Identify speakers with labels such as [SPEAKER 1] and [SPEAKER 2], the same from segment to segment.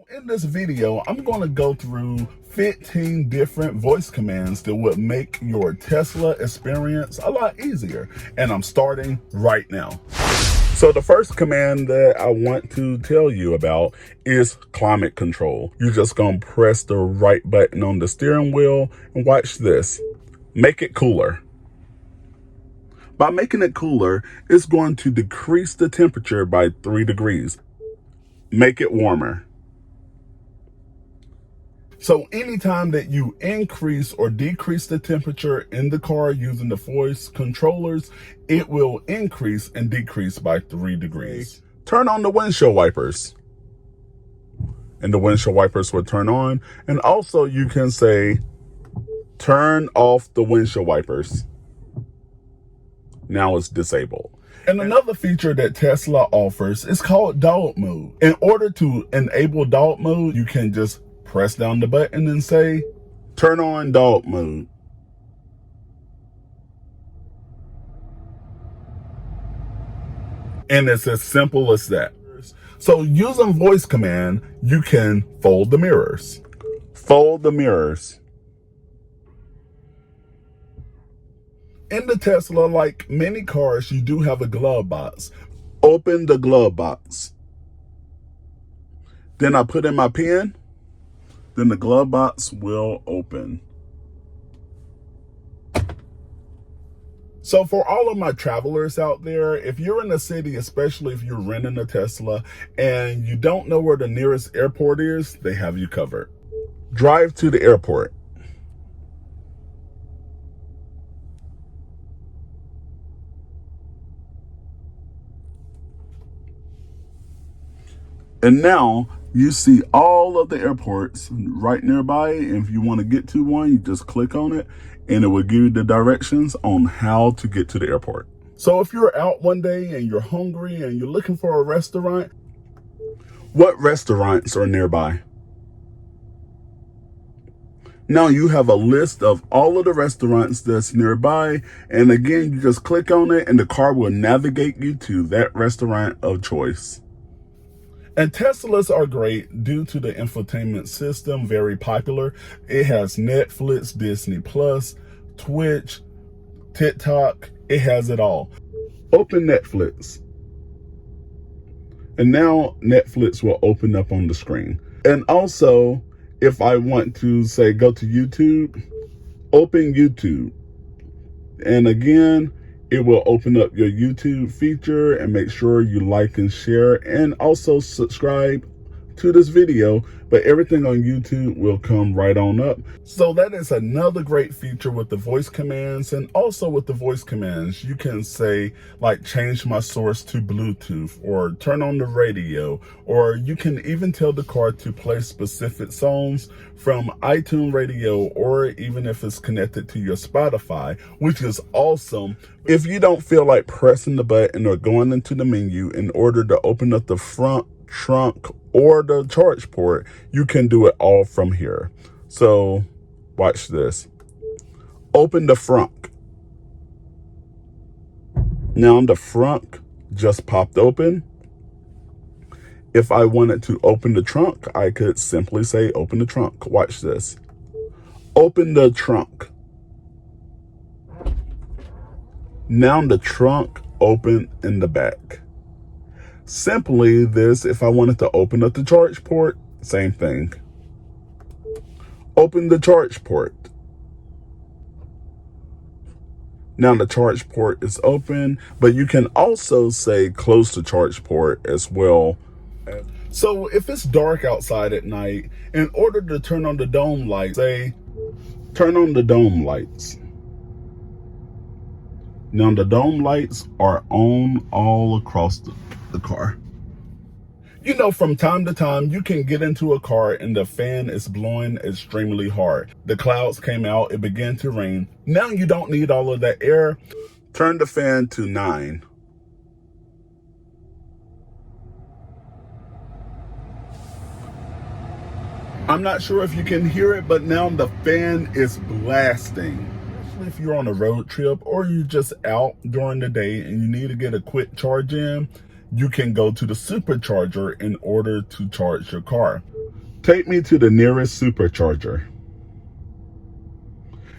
[SPEAKER 1] In this video, I'm going to go through 15 different voice commands that would make your Tesla experience a lot easier. And I'm starting right now. So the first command that I want to tell you about is climate control. You're just going to press the right button on the steering wheel and watch this. Make it cooler. By making it cooler, it's going to decrease the temperature by 3 degrees. Make it warmer. So anytime that you increase or decrease the temperature in the car using the voice controllers, it will increase and decrease by 3 degrees. Turn on the windshield wipers. And the windshield wipers will turn on. And also you can say, turn off the windshield wipers. Now it's disabled. And another feature that Tesla offers is called dog mode. In order to enable dog mode, you can just press down the button and say, turn on dog mode. And it's as simple as that. So using voice command, you can fold the mirrors. Fold the mirrors. In the Tesla, like many cars, you do have a glove box. Open the glove box. Then I put in my pen. Then the glove box will open. So for all of my travelers out there, if you're in a city, especially if you're renting a Tesla and you don't know where the nearest airport is, they have you covered. Drive to the airport. And now you see all of the airports right nearby. And if you want to get to one, you just click on it and it will give you the directions on how to get to the airport. So if you're out one day and you're hungry and you're looking for a restaurant, what restaurants are nearby? Now you have a list of all of the restaurants that's nearby. And again, you just click on it and the car will navigate you to that restaurant of choice. And Teslas are great due to the infotainment system, very popular. It has Netflix, Disney Plus, Twitch, TikTok. It has it all. Open Netflix. And now Netflix will open up on the screen. And also, if I want to say go to YouTube, open YouTube. And again, it will open up your YouTube feature and make sure you like and share and also subscribe to this video, but everything on YouTube will come right on up. So that is another great feature with the voice commands. And also with the voice commands, you can say like change my source to Bluetooth or turn on the radio, or you can even tell the car to play specific songs from iTunes radio, or even if it's connected to your Spotify, which is awesome. If you don't feel like pressing the button or going into the menu in order to open up the front, trunk, or the charge port, you can do it all from here. So watch this. Open the frunk. Now the frunk just popped open. If I wanted to open the trunk, I could simply say open the trunk. Watch this. Open the trunk. Now the trunk open in the back. Simply this, if I wanted to open up the charge port, same thing. Open the charge port. Now the charge port is open, but you can also say close the charge port as well. So if it's dark outside at night, in order to turn on the dome lights, say turn on the dome lights. Now the dome lights are on all across the car. You know, from time to time, you can get into a car and the fan is blowing extremely hard. The clouds came out, it began to rain. Now you don't need all of that air. Turn the fan to 9. I'm not sure if you can hear it, but now the fan is blasting. If you're on a road trip or you're just out during the day and you need to get a quick charge in, you can go to the Supercharger in order to charge your car. take me to the nearest supercharger.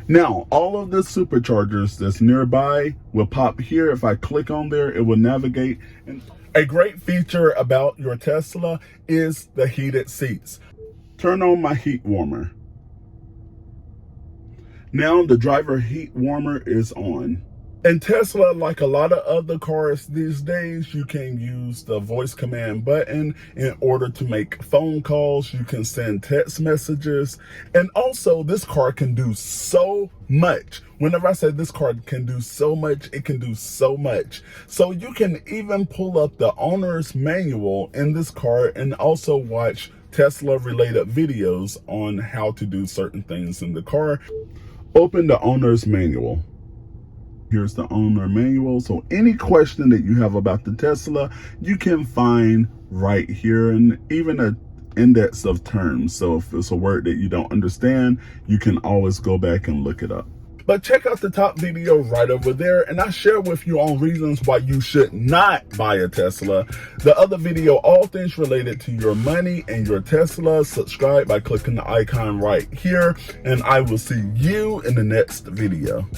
[SPEAKER 1] Now, all of the superchargers that's nearby will pop here. If I click on there, it will navigate. And a great feature about your Tesla is the heated seats. Turn on my heat warmer. Now the driver heat warmer is on. In Tesla, like a lot of other cars these days, you can use the voice command button in order to make phone calls. You can send text messages. And also, this car can do so much. Whenever I say this car can do so much, it can do so much. So you can even pull up the owner's manual in this car and also watch Tesla related videos on how to do certain things in the car. Open the owner's manual. Here's the owner manual. So any question that you have about the Tesla, you can find right here, and even an index of terms. So if it's a word that you don't understand, you can always go back and look it up. But check out the top video right over there, and I share with you on reasons why you should not buy a Tesla. The other video, all things related to your money and your Tesla. Subscribe by clicking the icon right here, and I will see you in the next video.